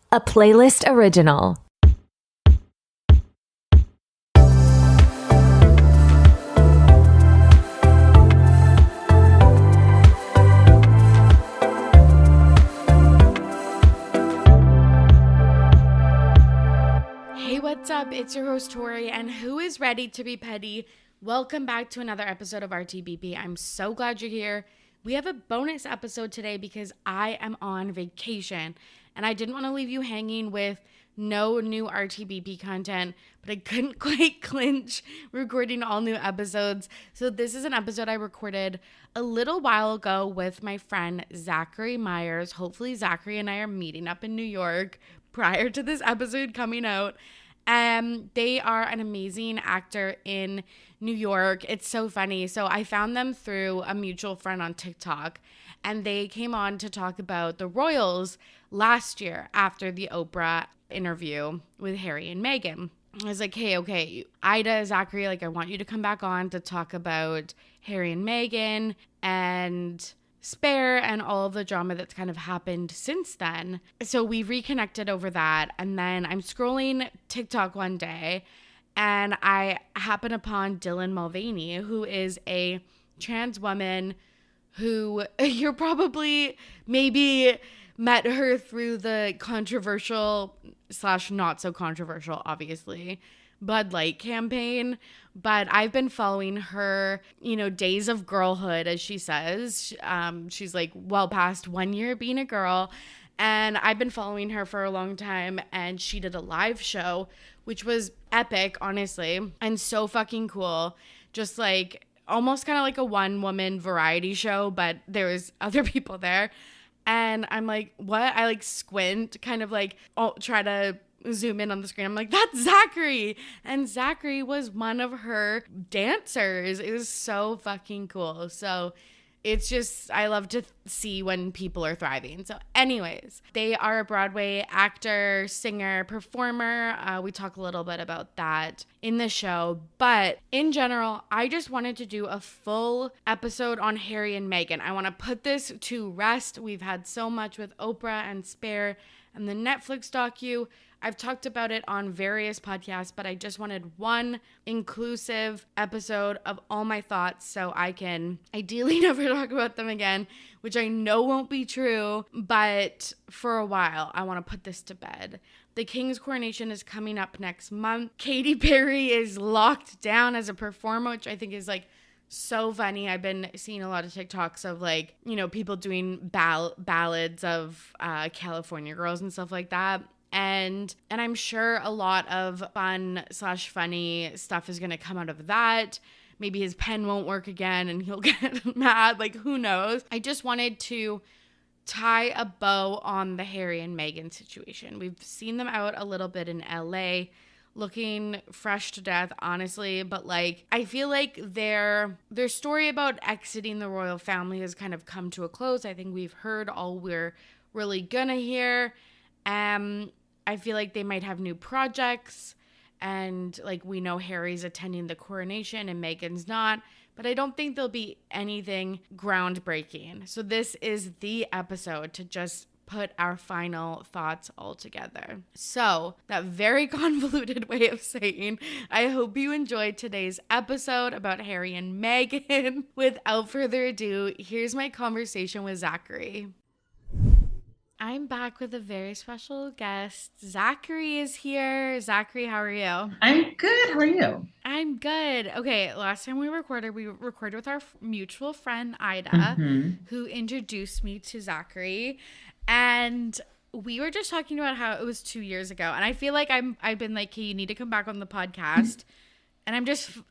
a playlist original. Hey, what's up? It's your host, Tori, and who is ready to be petty? Welcome back to another episode of RTBP. I'm so glad you're here. We have a bonus episode today because I am on vacation, and I didn't want to leave you hanging with no new RTBP content, but I couldn't quite clinch recording all new episodes. So this is an episode I recorded a little while ago with my friend Zachary Myers. Hopefully Zachary and I are meeting up in New York prior to this episode coming out. They are an amazing actor in New York. It's so funny. So I found them through a mutual friend on TikTok, and they came on to talk about the royals last year after the Oprah interview with Harry and Meghan. I was like, hey, okay, Ida, Zachary, like I want you to come back on to talk about Harry and Meghan and Spare and all of the drama that's kind of happened since then. So we reconnected over that. And then I'm scrolling TikTok one day and I happen upon Dylan Mulvaney, who is a trans woman who you're probably maybe met her through the controversial / not so controversial, obviously, Bud Light campaign. But I've been following her, days of girlhood, as she says. She's like well past 1 year being a girl. And I've been following her for a long time. And she did a live show, which was epic, honestly, and so fucking cool. Just like almost kind of like a one-woman variety show, but there was other people there. And I'm like, what? I like squint, kind of like try to zoom in on the screen. I'm like, that's Zachary. And Zachary was one of her dancers. It was so fucking cool. So it's just, I love to see when people are thriving. So anyways, they are a Broadway actor, singer, performer. We talk a little bit about that in the show. But in general, I just wanted to do a full episode on Harry and Meghan. I want to put this to rest. We've had so much with Oprah and Spare and the Netflix docu. I've talked about it on various podcasts, but I just wanted one inclusive episode of all my thoughts so I can ideally never talk about them again, which I know won't be true, but for a while, I want to put this to bed. The King's coronation is coming up next month. Katy Perry is locked down as a performer, which I think is like so funny. I've been seeing a lot of TikToks of like, people doing ballads of California girls and stuff like that. And I'm sure a lot of fun / funny stuff is going to come out of that. Maybe his pen won't work again and he'll get mad. Like, who knows? I just wanted to tie a bow on the Harry and Meghan situation. We've seen them out a little bit in LA, looking fresh to death, honestly. But like, I feel like their story about exiting the royal family has kind of come to a close. I think we've heard all we're really gonna hear. I feel like they might have new projects, and like we know Harry's attending the coronation and Meghan's not, but I don't think there'll be anything groundbreaking. So this is the episode to just put our final thoughts all together. So that very convoluted way of saying, I hope you enjoyed today's episode about Harry and Meghan. Without further ado, here's my conversation with Zachary. I'm back with a very special guest. Zachary is here. Zachary, how are you? I'm good. How are you? I'm good. Okay, last time we recorded with our mutual friend Ida, who introduced me to Zachary, and we were just talking about how it was 2 years ago, and I feel like I've been like, hey, you need to come back on the podcast. And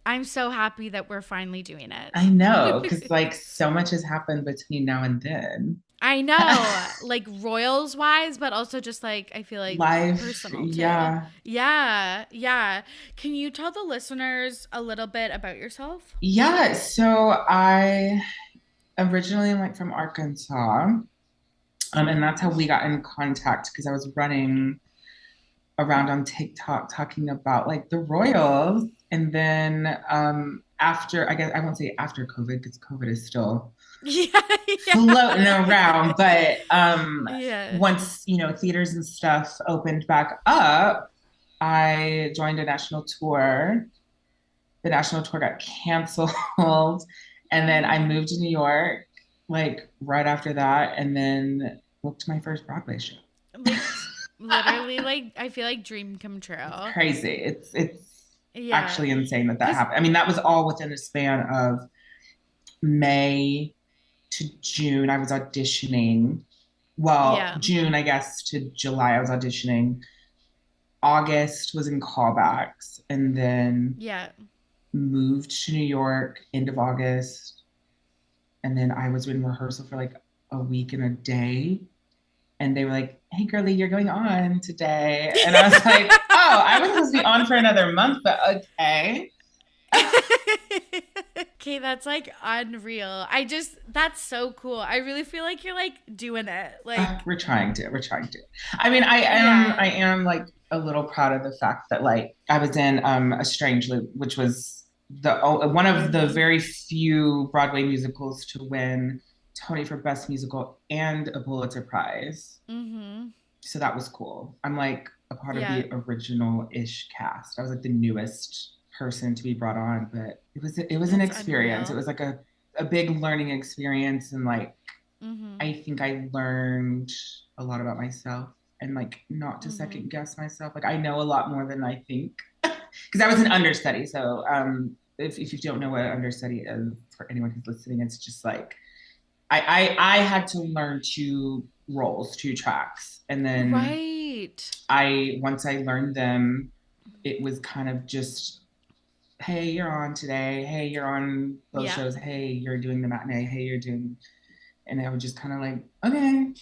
I'm so happy that we're finally doing it. I know, because like so much has happened between now and then. I know, like royals wise, but also just like, I feel like life, personal too. Yeah. Can you tell the listeners a little bit about yourself? Yeah. So I originally went from Arkansas, and that's how we got in contact, because I was running around on TikTok talking about like the royals. And then after, I guess I won't say after COVID, because COVID is still Yeah, floating around. But yeah, once, theaters and stuff opened back up, I joined a national tour. The national tour got canceled. And then I moved to New York like right after that, and then booked my first Broadway show. like literally, like I feel like dream come true. It's crazy. It's Yeah, actually insane that because happened. I mean, that was all within a span of May to June. I was auditioning. Well, yeah, June, I guess, to July, I was auditioning. August was in callbacks, and then yeah. moved to New York end of August. And then I was in rehearsal for like a week and a day. And they were like, "Hey, girlie, you're going on today." And I was like, "Oh, I was supposed to be on for another month, but okay." Okay, that's like unreal. That's so cool. I really feel like you're like doing it. Like, We're trying to. We're trying to. I mean, I am. yeah. I am like a little proud of the fact that like I was in A Strange Loop, which was one of the Mm-hmm. very few Broadway musicals to win Tony for Best Musical and a Pulitzer Prize. Mm-hmm. So that was cool. I'm like a part of Yeah. the original-ish cast. I was like the newest person to be brought on, but it was an That's experience. It unreal. was like a big learning experience, and like Mm-hmm. I think I learned a lot about myself, and like not to Mm-hmm. second guess myself. Like I know a lot more than I think because I was an understudy. So if you don't know what an understudy is, for anyone who's listening, it's just like I had to learn two roles, two tracks, and then Right. I once I learned them, it was kind of just, hey, you're on today. Hey, you're on those Yeah. shows. Hey, you're doing the matinee. Hey, you're doing, and I was just kind of like, okay.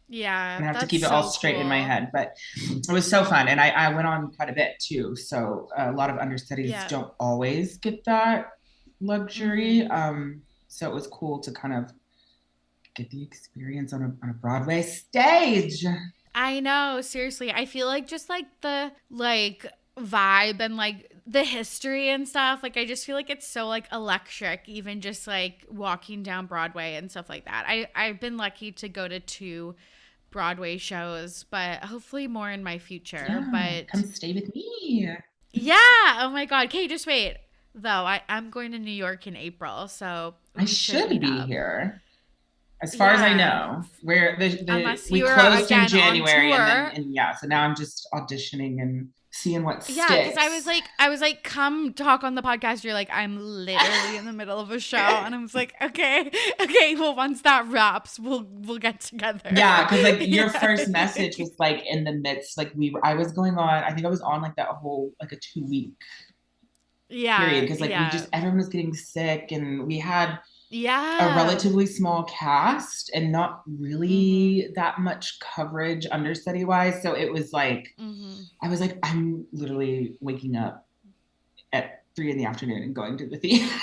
Yeah. And I have to That's keep it all so straight in my cool. head. But it was so fun. And I went on quite a bit too. So a lot of understudies Yeah. don't always get that luxury. Mm-hmm. So it was cool to kind of get the experience on a Broadway stage. I know, seriously. I feel like just like the like vibe and like the history and stuff, like I just feel like it's so like electric, even just like walking down Broadway and stuff like that. I've been lucky to go to two Broadway shows, but hopefully more in my future. Yeah, come But stay with me. yeah, oh my god. Okay, just wait. Though I'm going to New York in April, so I we should should meet be up. here. As far as I Yeah. know, where the Unless we you are closed in again on January, and then tour. and yeah, so now I'm just auditioning and seeing what Yeah, because sticks. I was like, come talk on the podcast. You're like, I'm literally in the middle of a show, and I was like, okay, okay. Well, once that wraps, we'll get together. Yeah, because like your Yeah, first message was like in the midst, like I was going on. I think I was on like that whole like a 2 week period yeah, because like yeah, everyone was getting sick, and we had a yeah. relatively small cast and not Mhm, really that much coverage understudy wise. So it was like mhm. I was like, I'm literally waking up at 3 in the afternoon and going to the theater.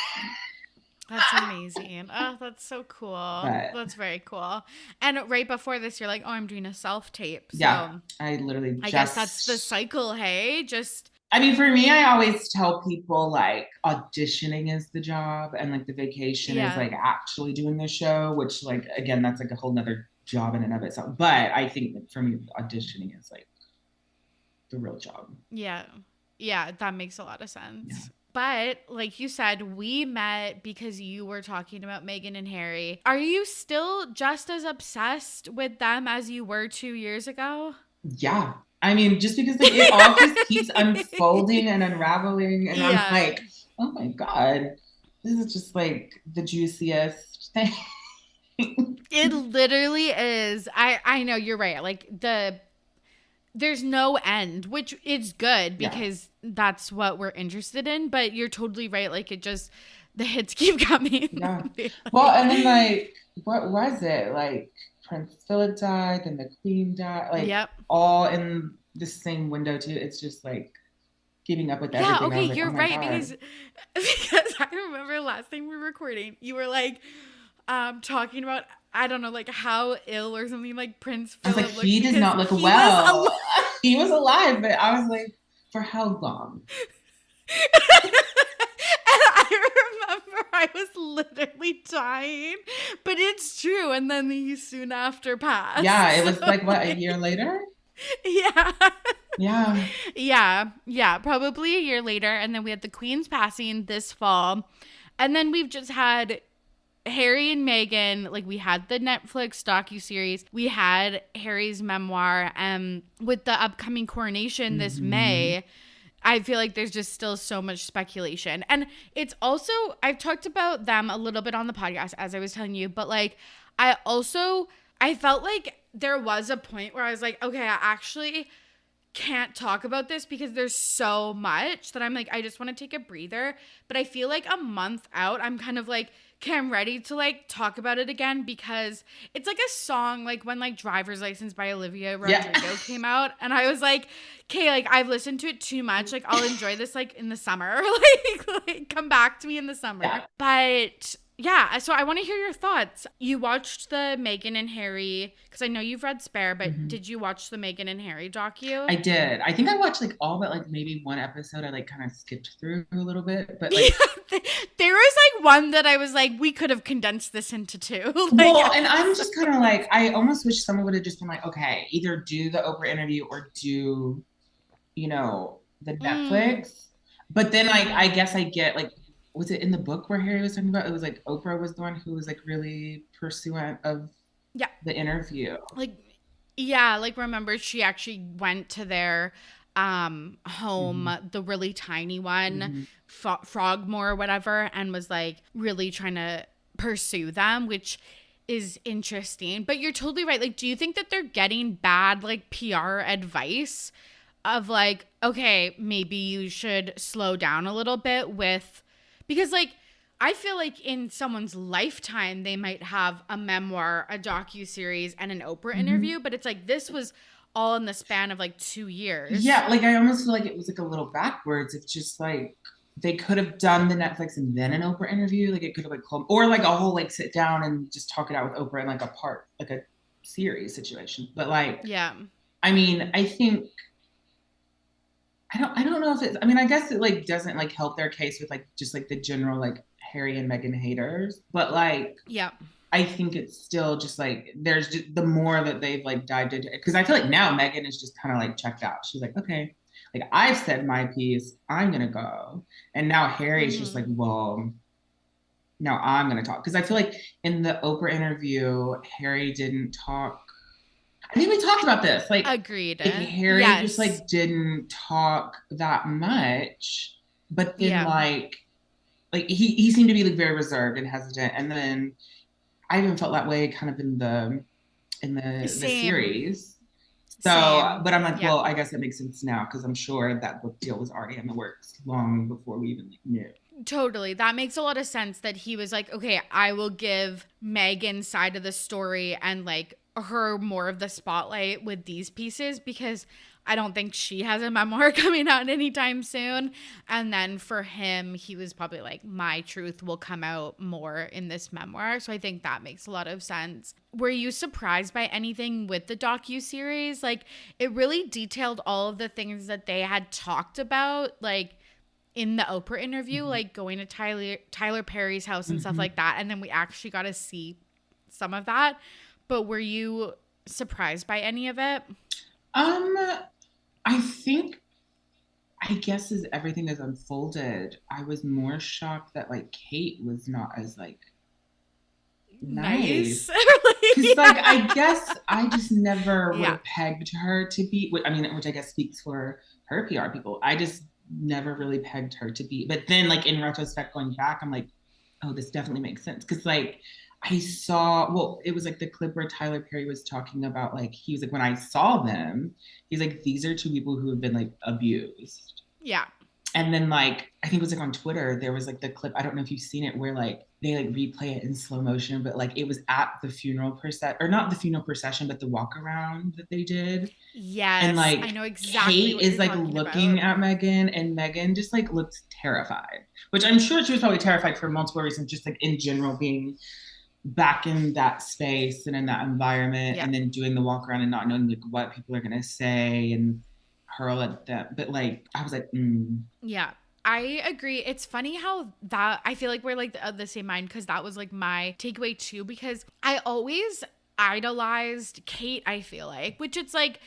That's amazing. Oh, that's so cool. But That's very cool. And right before this, you're like, oh, I'm doing a self tape. yeah, So I literally I guess that's the just cycle. Hey, just I mean, for me, I always tell people like auditioning is the job and like the vacation is yeah, like actually doing the show, which like again, that's like a whole nother job in and of itself. But I think that for me, auditioning is like the real job. yeah, yeah. That makes a lot of Yeah. sense. But like you said, we met because you were talking about Meghan and Harry. Are you still just as obsessed with them as you were 2 years ago? Yeah. I mean, just because like it all just keeps unfolding and unraveling, and I'm Yeah, like, oh my God, this is just like the juiciest thing. it literally is. I know you're right. Like there's no end, which is good Yeah. because that's what we're interested in, but you're totally right. Like it just the hits keep coming. Yeah. Well, and then like, what was it? Like Prince Philip died, then the Queen died, like Yep. all in the same window too. It's just like keeping up with Yeah, everything. I okay, was like, oh you're my right God. because I remember last time we were recording, you were like talking about I don't know like how ill or something like Prince I was like, Philip looked he does because not look he was well. alive. He was alive, but I was like, for how long? And I remember I was literally dying, but it's true. And then he soon after passed. Yeah, it was So, like, what, a year later? Yeah. Yeah. Yeah. Probably a year later. And then we had the Queen's passing this fall. And then we've just had Harry and Meghan, like we had the Netflix docuseries, we had Harry's memoir, with the upcoming coronation this May. I feel like there's just still so much speculation. And it's also, I've talked about them a little bit on the podcast, as I was telling you, but like, I felt like there was a point where I was like, okay, I actually can't talk about this because there's so much that I'm like, I just want to take a breather. But I feel like a month out, I'm kind of like, okay, I'm ready to like talk about it again, because it's like a song, like when like Driver's License by Olivia Rodrigo came out, and I was like, okay, like I've listened to it too much, like I'll enjoy this like in the summer, like come back to me in the summer. But yeah, so I want to hear your thoughts. You watched the Meghan and Harry, because I know you've read Spare, but did you watch the Meghan and Harry docu? I did. I think I watched like all but like maybe one episode I like kind of skipped through a little bit, but like there was like one that I was like, we could have condensed this into two. Well, and I'm just kind of like, I almost wish someone would have just been like, okay, either do the Oprah interview or do, you know, the Netflix. But then like, I guess I get like, was it in the book where Harry was talking about? It was like Oprah was the one who was like really pursuant of the interview. Like, yeah, like remember she actually went to their home, the really tiny one, Frogmore or whatever, and was like really trying to pursue them, which is interesting. But you're totally right. Like, do you think that they're getting bad like PR advice of like, okay, maybe you should slow down a little bit with, because like I feel like in someone's lifetime they might have a memoir, a docuseries, and an Oprah interview, but it's like this was all in the span of like 2 years. Yeah, like I almost feel like it was like a little backwards. It's just like they could have done the Netflix and then an Oprah interview. Like it could have like called, or like a whole like sit down and just talk it out with Oprah in like a part, like a series situation. But like, yeah, I mean, I think I don't know if it's, I mean, I guess it like doesn't like help their case with like just like the general like Harry and Meghan haters, but like, yeah, I think it's still just like there's just the more that they've like dived into it, because I feel like now Meghan is just kind of like checked out. She's like, okay, like I've said my piece, I'm gonna go, and now Harry's just like, well, now I'm gonna talk, because I feel like in the Oprah interview, Harry didn't talk. I think we talked about this. Like, agreed. like Harry just like didn't talk that much, but then like he seemed to be like very reserved and hesitant, and then I even felt that way kind of in the series. So, but I'm like, well, I guess that makes sense now, because I'm sure that book deal was already in the works long before we even like, knew. Totally. That makes a lot of sense that he was like, okay, I will give Meghan's side of the story and like her more of the spotlight with these pieces, because I don't think she has a memoir coming out anytime soon. And then for him, he was probably like, my truth will come out more in this memoir. So I think that makes a lot of sense. Were you surprised by anything with the docuseries? Like, it really detailed all of the things that they had talked about, like in the Oprah interview, like going to Tyler Perry's house and stuff like that. And then we actually got to see some of that. But were you surprised by any of it? I think, I guess as everything has unfolded, I was more shocked that like Kate was not as like nice. Because like I guess I just never would have pegged her to be. I mean, which I guess speaks for her PR people. I just never really pegged her to be. But then like in retrospect, going back, I'm like, oh, this definitely makes sense, because like I saw, well, it was like the clip where Tyler Perry was talking about like, he was like, when I saw them, he's like, these are two people who have been like abused. Yeah. And then like, I think it was like on Twitter, there was like the clip, I don't know if you've seen it, where like they like replay it in slow motion, but like it was at the funeral procession, or not the funeral procession, but the walk around that they did. Yes. And like, I know exactly Kate is like looking at Meghan, and Meghan just like looks terrified, which I'm sure she was probably terrified for multiple reasons, just like in general being back in that space and in that environment, and then doing the walk around and not knowing like what people are gonna say and hurl at them. But like I was like, yeah, I agree. It's funny how that, I feel like we're like the same mind, because that was like my takeaway too, because I always idolized Kate, I feel like, which it's like,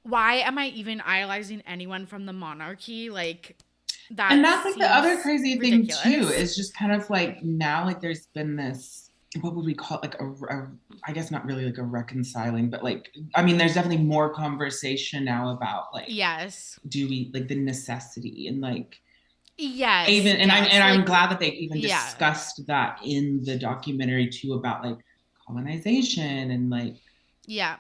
why am I even idolizing anyone from the monarchy? Like, that and that's like the other seems crazy ridiculous. thing too, is just kind of like now, like there's been this, what would we call it, like I guess not really like a reconciling, but like, I mean, there's definitely more conversation now about like, Yes. do we like the necessity and like, Yes. even, and yes. I'm like, glad that they even yeah. discussed that in the documentary too, about like colonization and like Yeah.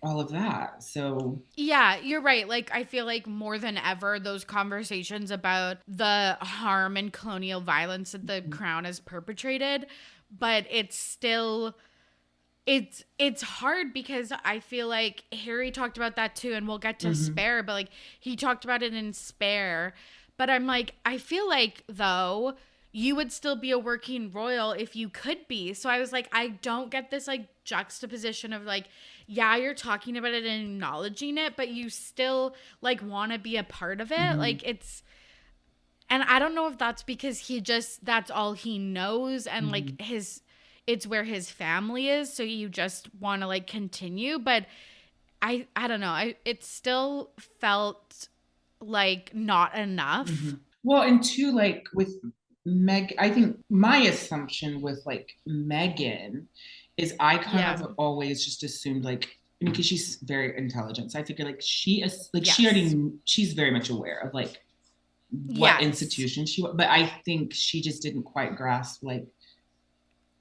all of that. So Yeah, you're right. Like, I feel like more than ever, those conversations about the harm and colonial violence that the crown has perpetrated, but it's still, it's hard, because I feel like Harry talked about that too, and we'll get to Spare, but like he talked about it in Spare. But I'm like, I feel like though you would still be a working royal if you could be. So I was like, I don't get this like juxtaposition of like, yeah, you're talking about it and acknowledging it, but you still like want to be a part of it. Like, it's, and I don't know if that's because he just, that's all he knows, and like it's where his family is, so you just want to like continue. But I don't know, it still felt like not enough. well, and two, like with Meg, I think my assumption with like Meghan is I kind of always just assumed like, I mean, because she's very intelligent, so I figured like she is like she's very much aware of like what institution she, but I think she just didn't quite grasp like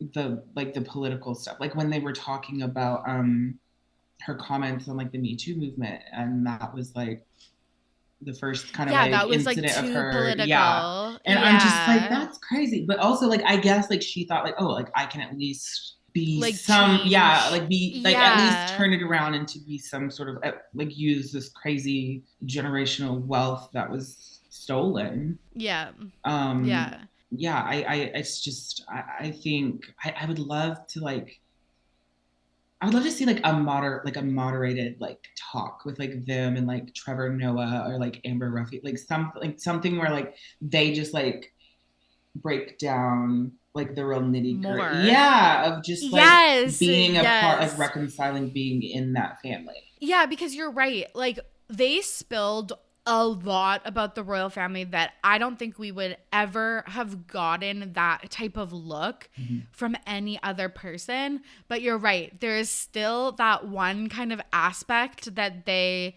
the political stuff, like when they were talking about her comments on like the Me Too movement, and that was like the first kind of like that was incident like too of her political. and I'm just like, that's crazy. But also like, I guess like she thought like, oh, like I can at least be like some change. like be like at least turn it around and to be some sort of like use this crazy generational wealth that was stolen. Yeah it's just I think I would love to like, I would love to see like a moderated like talk with like them and like Trevor Noah or like Amber Ruffy, like something where like they just like break down like the real nitty gritty, of just like being a part, like reconciling being in that family. Yeah, because you're right. Like, they spilled a lot about the royal family that I don't think we would ever have gotten that type of look from any other person. But you're right. There is still that one kind of aspect that they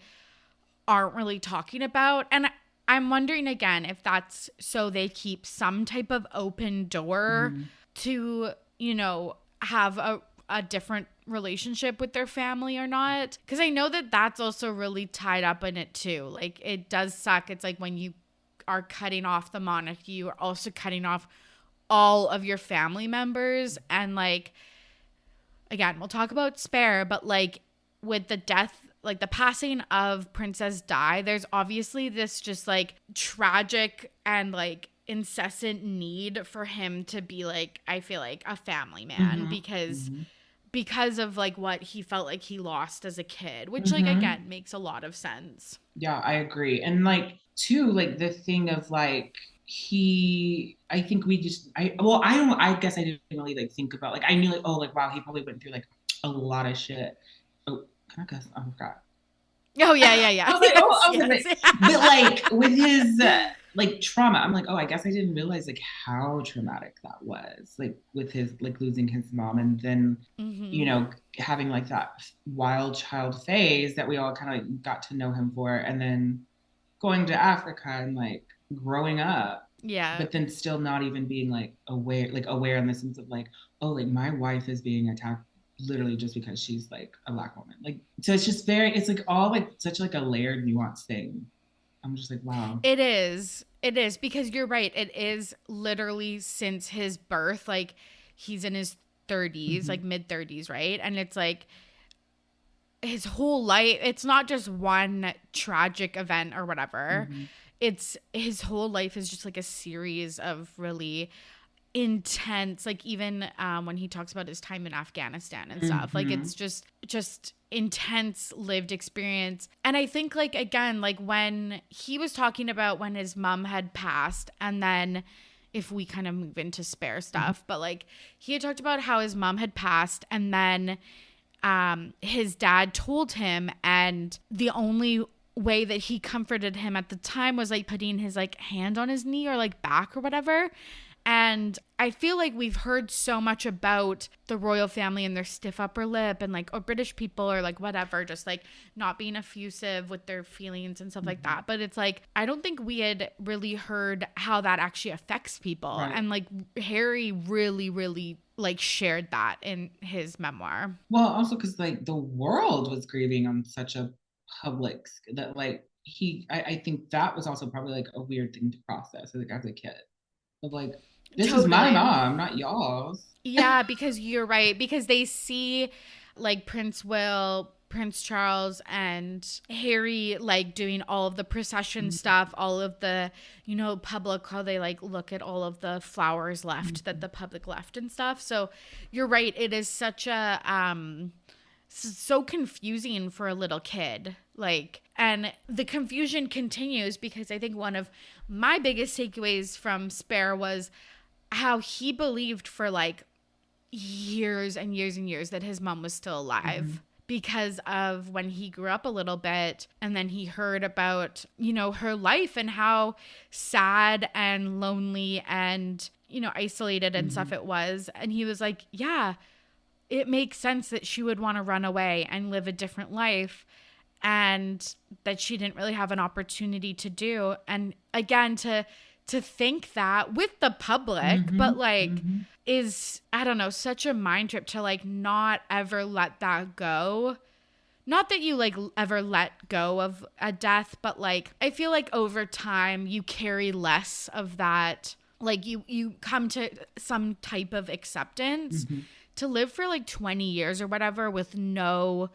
aren't really talking about. And I'm wondering again if that's so they keep some type of open door to, you know, have a different relationship with their family or not, because I know that that's also really tied up in it too. Like, it does suck. It's like when you are cutting off the monarchy, you are also cutting off all of your family members. And like, again, we'll talk about Spare, but like with the death, like the passing of Princess Di, there's obviously this just like tragic and like incessant need for him to be like, I feel like, a family man, because of like what he felt like he lost as a kid, which like again makes a lot of sense. Yeah, I agree. And like too, like the thing of like I think we just I guess I didn't really like think about, like I knew like, oh, like wow, he probably went through like a lot of shit. Oh, can I guess? I forgot. Oh yeah. I was like, but like with his like trauma, I'm like, oh, I guess I didn't realize like how traumatic that was, like with his like losing his mom, and then you know, having like that wild child phase that we all kind of like got to know him for, and then going to Africa and like growing up, but then still not even being like aware in the sense of like, oh, like my wife is being attacked literally just because she's like a Black woman. Like, so it's just it's like all like such like a layered, nuanced thing. I'm just like, wow. It is because you're right. It is literally since his birth. Like, he's in his 30s, like mid 30s, right? And it's like his whole life. It's not just one tragic event or whatever. It's his whole life is just like a series of really intense, like even when he talks about his time in Afghanistan and stuff, like it's just intense lived experience. And I think, like, again, like when he was talking about when his mom had passed, and then if we kind of move into Spare stuff, but like he had talked about how his mom had passed, and then his dad told him, and the only way that he comforted him at the time was like putting his like hand on his knee or like back or whatever. And I feel like we've heard so much about the royal family and their stiff upper lip, and like, or British people, or like whatever, just like not being effusive with their feelings and stuff like that. But it's like, I don't think we had really heard how that actually affects people. Right. And like Harry really, really like shared that in his memoir. Well, also because like the world was grieving on such a public that like I think that was also probably like a weird thing to process like as a kid, of like, this is my mom, not y'all's. Yeah, because you're right. Because they see like Prince Charles and Harry like doing all of the procession stuff, all of the, you know, public, how they like look at all of the flowers left that the public left and stuff. So you're right. It is such a so confusing for a little kid. Like, and the confusion continues because I think one of my biggest takeaways from Spare was how he believed for like years and years and years that his mom was still alive because of when he grew up a little bit, and then he heard about, you know, her life and how sad and lonely and, you know, isolated and stuff it was. And he was like, yeah, it makes sense that she would want to run away and live a different life, and that she didn't really have an opportunity to do. And again, to think that with the public, but like is, I don't know, such a mind trip to like not ever let that go. Not that you like ever let go of a death, but like I feel like over time you carry less of that. Like you come to some type of acceptance. To live for like 20 years or whatever with no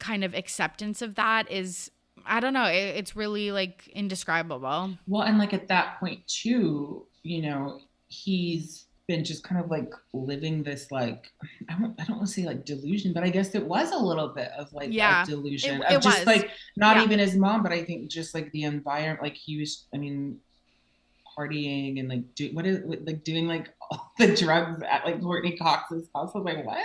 kind of acceptance of that is, I don't know, it's really like indescribable. Well, and like at that point too, you know, he's been just kind of like living this like, I don't want to say like delusion, but I guess it was a little bit of like a delusion of just like not even his mom, but I think just like the environment, like he was, I mean, partying and like doing like all the drugs at like Courtney Cox's house. I was like, what?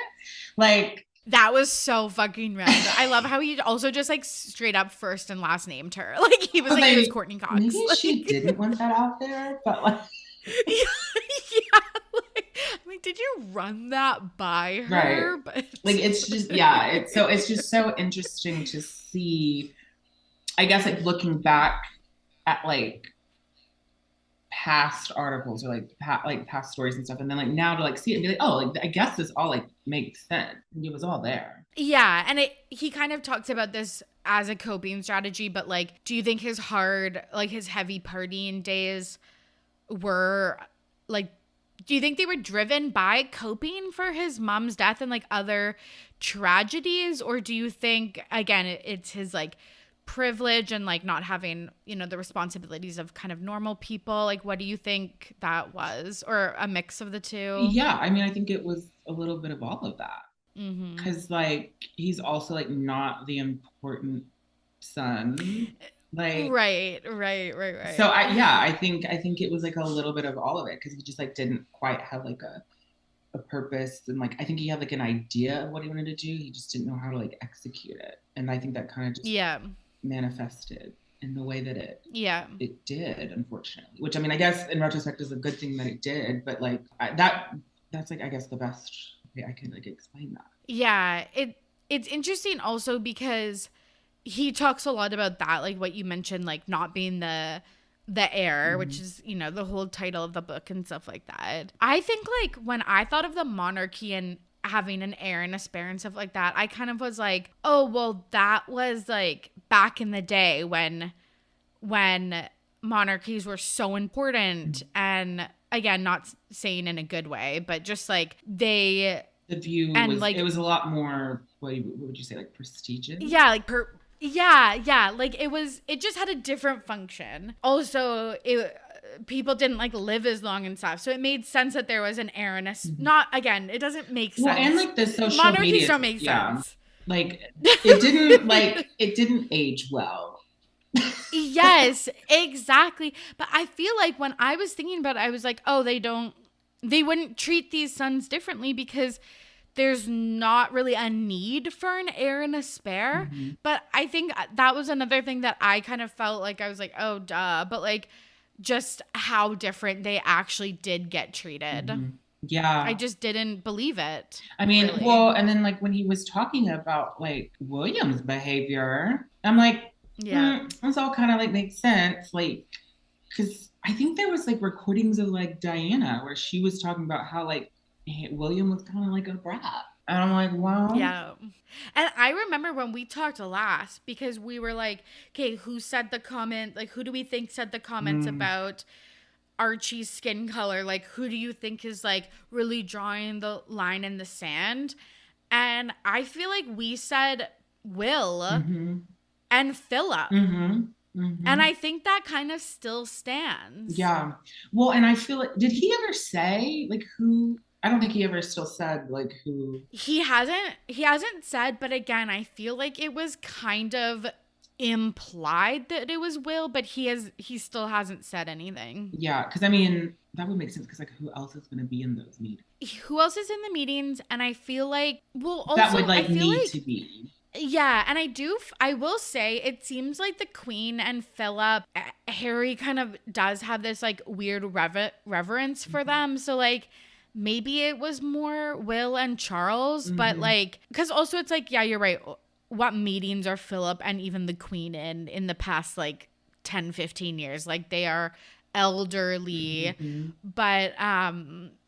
Like, that was so fucking random. I love how he also just like straight up first and last named her. Like he was like, it was Courtney Cox. Maybe like, she didn't want that out there, but like yeah, like did you run that by her? Right. But like it's just it's just so interesting to see, I guess, like looking back at like past articles or like past stories and stuff, and then like now to like see it and be like, oh, like I guess this all like makes sense. It was all there. Yeah, and he kind of talks about this as a coping strategy, but like, do you think his heavy partying days were like, do you think they were driven by coping for his mom's death and like other tragedies, or do you think again it's his like privilege and like not having, you know, the responsibilities of kind of normal people? Like, what do you think that was, or a mix of the two? Yeah, I mean, I think it was a little bit of all of that, because like he's also like not the important son, like right. So I think it was like a little bit of all of it, because he just like didn't quite have like a purpose, and like I think he had like an idea of what he wanted to do, he just didn't know how to like execute it, and I think that kind of just manifested in the way that it did, unfortunately, which I mean I guess in retrospect is a good thing that it did, but like that's like I guess the best way I can like explain that. Yeah, it's interesting also because he talks a lot about that, like what you mentioned, like not being the heir, which is, you know, the whole title of the book and stuff like that. I think like when I thought of the monarchy and having an heir and a spare and stuff like that, I kind of was like, oh, well, that was like back in the day when monarchies were so important. And again, not saying in a good way, but just like the view and was, like it was a lot more, what would you say, like prestigious? Yeah, like like it just had a different function. Also, people didn't like live as long and stuff. So it made sense that there was an heiress. Mhm. Not, again, it doesn't make sense. Well, and like the social Monarchies media, don't make sense. Like it didn't age well. Yes, exactly. But I feel like when I was thinking about it, I was like, oh, they wouldn't treat these sons differently because there's not really a need for an heir and a spare. Mm-hmm. But I think that was another thing that I kind of felt like I was like, oh, duh. But like just how different they actually did get treated. Mm-hmm. Yeah. I just didn't believe it. I mean, really. well, and then like when he was talking about like William's behavior, I'm like, this all kind of like makes sense. Like, because I think there was like recordings of like Diana where she was talking about how like William was kind of like a brat. And I'm like, wow. Yeah. And I remember when we talked last, because we were like, okay, who said the comment? Like, who do we think said the comments about Archie's skin color? Like, who do you think is like really drawing the line in the sand? And I feel like we said Will and Philip. And I think that kind of still stands. Yeah. Well, and I feel like, did he ever say like who? I don't think he ever still said like who. He hasn't said, but again, I feel like it was kind of implied that it was Will, but he still hasn't said anything. Yeah, because I mean that would make sense because like who else is going to be in those meetings? Who else is in the meetings? And I feel like also that would like I feel need like, to be. Yeah, and I will say it seems like the Queen and Philip, Harry kind of does have this like weird reverence for them. So like maybe it was more Will and Charles, but like, because also it's like, yeah, you're right. What meetings are Philip and even the Queen in the past like 10, 15 years? Like they are elderly, but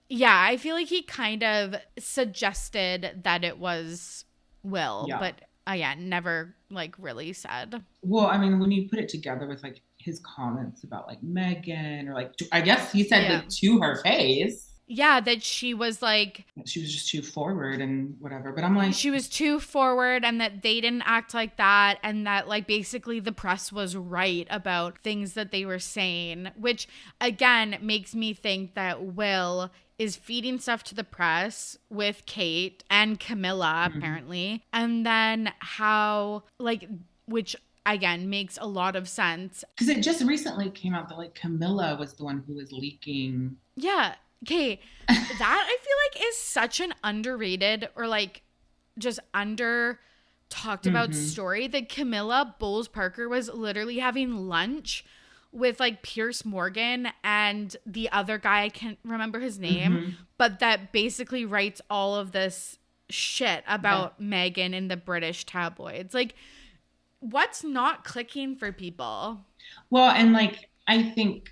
yeah, I feel like he kind of suggested that it was Will, but yeah, never like really said. Well, I mean, when you put it together with like his comments about like Meghan, or like I guess he said like to her face. Yeah, that she was just too forward and whatever. But I'm like, she was too forward and that they didn't act like that. And that like basically the press was right about things that they were saying, which again makes me think that Will is feeding stuff to the press with Kate and Camilla apparently. And then how like, which again makes a lot of sense. Because it just recently came out that like Camilla was the one who was leaking. Yeah. Okay, that I feel like is such an underrated or like just under talked about story that Camilla Bowles Parker was literally having lunch with like Pierce Morgan and the other guy, I can't remember his name, but that basically writes all of this shit about Meghan in the British tabloids. Like, what's not clicking for people? Well, and like I think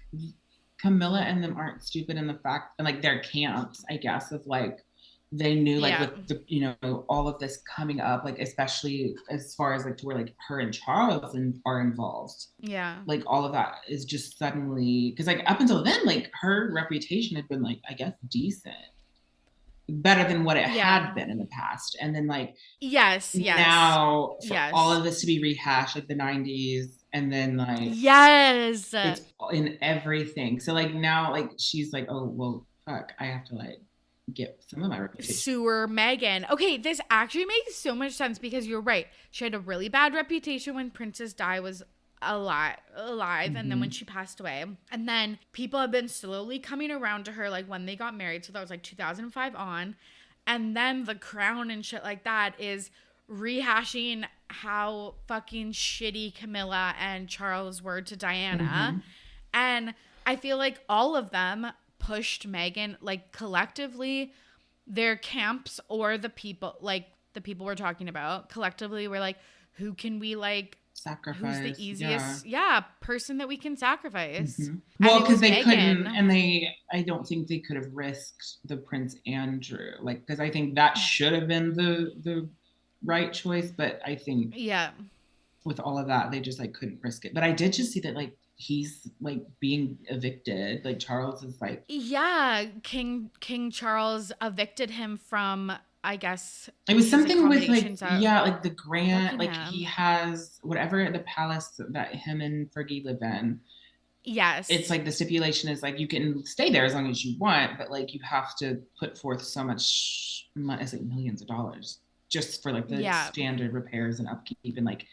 Camilla and them aren't stupid in the fact, and like their camps, I guess, of like they knew like with the, you know, all of this coming up, like especially as far as like to where like her and Charles are involved. Yeah. Like all of that is just suddenly, because like up until then, like her reputation had been like, I guess, decent. Better than what it had been in the past. And then like now for all of this to be rehashed, like the 90s, and then like it's in everything. So like now like she's like, oh well fuck, I have to like get some of my reputation. Sewer Meghan. Okay, this actually makes so much sense because you're right. She had a really bad reputation when Princess Di was alive, and then when she passed away, and then people have been slowly coming around to her like when they got married, so that was like 2005 on, and then The Crown and shit like that is rehashing how fucking shitty Camilla and Charles were to Diana, and I feel like all of them pushed Meghan, like collectively their camps or the people we're talking about collectively were like, who can we like sacrifice? Who's the easiest person that we can sacrifice? Well, because they couldn't, and I don't think they could have risked the Prince Andrew, like, because I think that should have been the right choice, but I think with all of that they just like couldn't risk it. But I did just see that like he's like being evicted, like Charles is like King Charles evicted him from, I guess it was something with like like the grant, like he has whatever the palace that him and Fergie live in. it's Yes. like the stipulation is like you can stay there as long as you want, but like you have to put forth so much money, it's like millions of dollars just for like the Yeah. standard repairs and upkeep. And like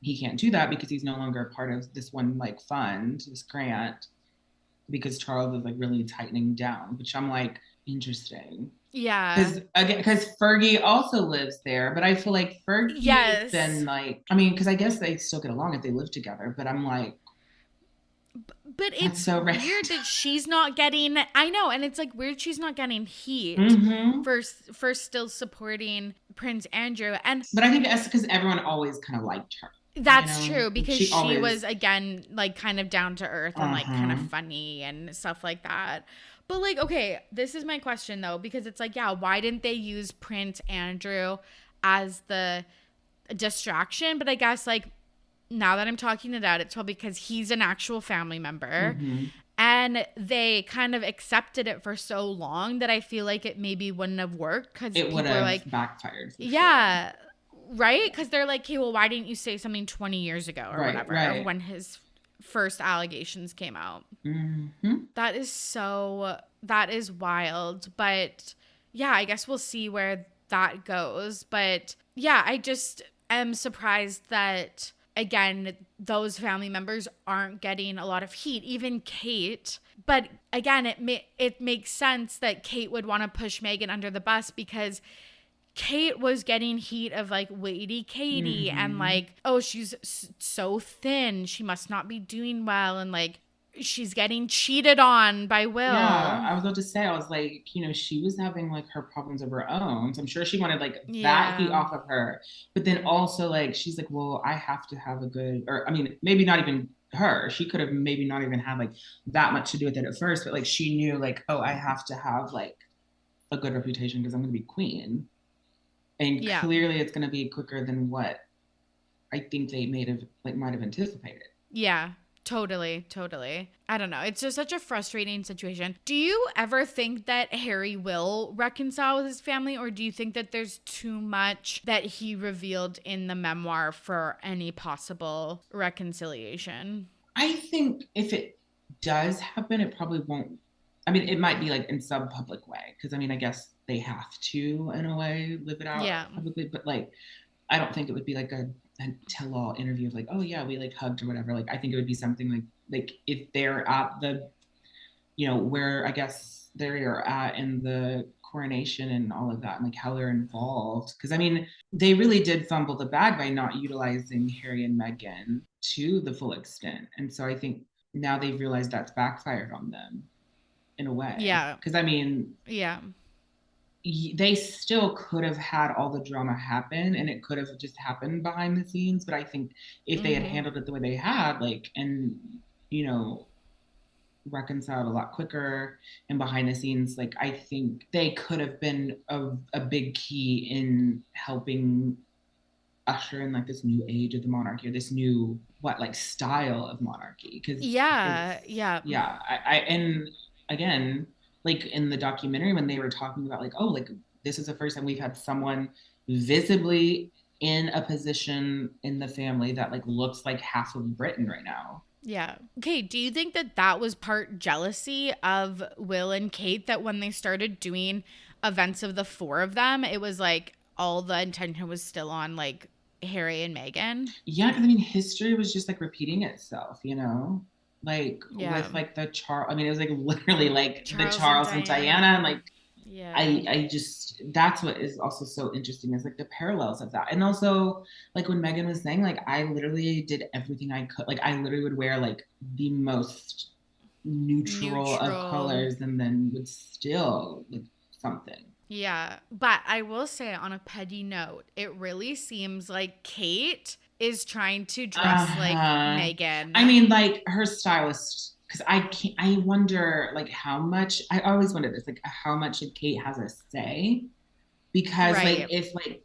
he can't do that because he's no longer a part of this one like fund, this grant, because Charles is like really tightening down, which I'm like, interesting. Yeah. Because Fergie also lives there, but I feel like Fergie has been Yes. like, I mean, because I guess they still get along if they live together, but I'm like, But that's it's so random. weird that she's not getting, I know, and it's like weird she's not getting heat Mm-hmm. for still supporting Prince Andrew. And But I think that's because everyone always kind of liked her. that's true, because She she always, was, again, like kind of down to earth and like kind of uh-huh. funny and stuff like that. But like, okay, this is my question though, because it's like, yeah, why didn't they use Prince Andrew as the distraction? But I guess like now that I'm talking it out, it's probably because he's an actual family member. Mm-hmm. And they kind of accepted it for so long that I feel like it maybe wouldn't have worked, because It would people are have like, backfired. yeah, right? Because they're like, okay, well, why didn't you say something 20 years ago or Right, whatever, right. when his first allegations came out? Mm-hmm. That is wild. But yeah, I guess we'll see where that goes. But yeah, I just am surprised that, again, those family members aren't getting a lot of heat, even Kate. But again, it makes sense that Kate would want to push Meghan under the bus, because Kate was getting heat of like Lady Katie, Mm-hmm. and like, oh, she's so thin, she must not be doing well, and like she's getting cheated on by Yeah, Will. I was about to say, I was like, she was having like her problems of her own. So I'm sure she wanted like that heat Yeah. off of her. But then also like she's like, well, I have to have a good, or I mean, maybe not even her. She could have maybe not even had like that much to do with it at first, but like she knew like, oh, I have to have like a good reputation because I'm gonna be queen. And Yeah. clearly it's gonna be quicker than what I think they might have anticipated. Yeah. Totally. Totally. I don't know. It's just such a frustrating situation. Do you ever think that Harry will reconcile with his family, or do you think that there's too much that he revealed in the memoir for any possible reconciliation? I think if it does happen, it probably won't. I mean, it might be like in some public way, because I mean, I guess they have to, in a way, live it out Yeah. publicly. But like, I don't think it would be like a tell-all interview of like, oh yeah, we like hugged or whatever. Like, I think it would be something like if they're at the, where I guess they're at in the coronation and all of that, and like how they're involved. Because I mean, they really did fumble the bag by not utilizing Harry and Meghan to the full extent. And so I think now they've realized that's backfired on them in a way. Yeah. Because I mean, Yeah. they still could have had all the drama happen and it could have just happened behind the scenes. But I think if they had handled it the way they had, like, and, reconciled a lot quicker and behind the scenes, like, I think they could have been a big key in helping usher in like this new age of the monarchy, or this new like style of monarchy. Because Yeah. Yeah. yeah, and again, like in the documentary when they were talking about like, oh, like this is the first time we've had someone visibly in a position in the family that like looks like half of Britain right now. Yeah. Okay. Do you think that that was part jealousy of Will and Kate, that when they started doing events of the four of them, it was like all the attention was still on like Harry and Meghan? Yeah, because I mean, history was just like repeating itself, like Yeah. with like the Charles. I mean, it was like literally like the Charles Charles and and Diana. Diana, and like Yeah. I just, that's what is also so interesting, is like the parallels of that. And also like when Meghan was saying like, I literally did everything I could, like I literally would wear like the most neutral of colors and then would still look something. Yeah. But I will say, on a petty note, it really seems like Kate is trying to dress like Meghan. I mean, like her stylist, because I wonder like how much, I always wonder this, like how much Kate has a say, because like if like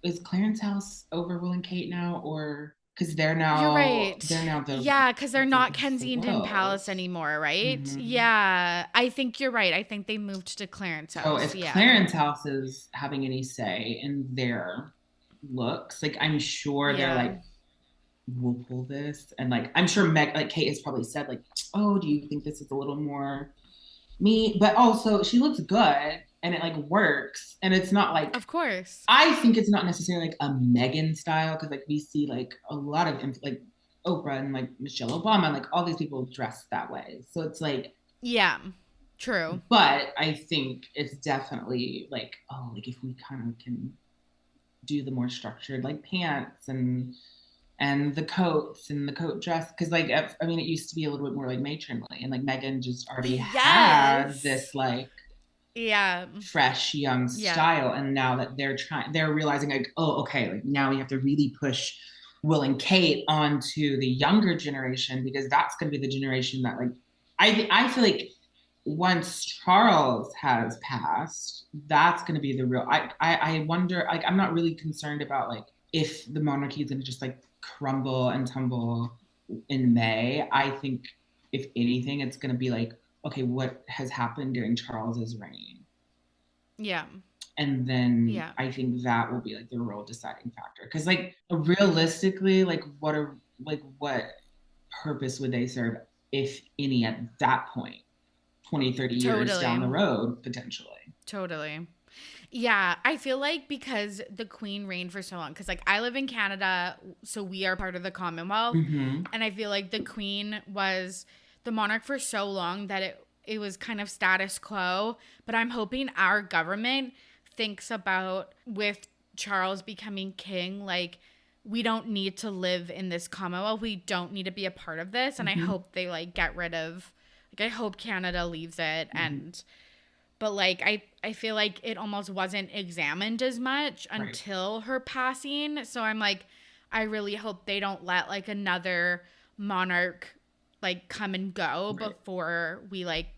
is Clarence House over Will and Kate now, or because they're now, you're right, because they're not Kensington Palace anymore, right? Mm-hmm. Yeah, I think you're right. I think they moved to Clarence House. So if Clarence House is having any say in their looks, like I'm sure they're like we'll pull this. And like, I'm sure Kate has probably said like, oh, do you think this is a little more me? But also she looks good and it like works. And it's not like, Of course. I think it's not necessarily like a Meghan style. Cause like we see like a lot of like Oprah and like Michelle Obama, and like all these people dress that way. So it's like, Yeah. True. but I think it's definitely like, oh, like if we kind of can do the more structured like pants and the coats and the coat dress, because like I mean it used to be a little bit more like matronly, and like Meghan just already had Yes. this like Yeah. fresh young Yeah. style, and now that they're realizing like, oh, okay, like now we have to really push Will and Kate onto the younger generation, because that's going to be the generation that like I feel like once Charles has passed, that's going to be the real. I wonder. Like, I'm not really concerned about like if the monarchy is going to just like crumble and tumble in May. I think if anything, it's going to be like, okay, what has happened during Charles's reign, Yeah. and then Yeah. I think that will be like the real deciding factor. Because like realistically, like what purpose would they serve, if any, at that point? 20, 30 years down the Totally. road, potentially. Totally. Yeah, I feel like because the queen reigned for so long, because like I live in Canada, so we are part of the Commonwealth, Mm-hmm. and I feel like the queen was the monarch for so long that it was kind of status quo. But I'm hoping our government thinks about, with Charles becoming king, like we don't need to live in this Commonwealth. We don't need to be a part of this, and I Mm-hmm. hope they like get rid of, like I hope Canada leaves it. Mm-hmm. And but like I feel like it almost wasn't examined as much Right. until her passing. So I'm like, I really hope they don't let like another monarch like come and go Right. before we like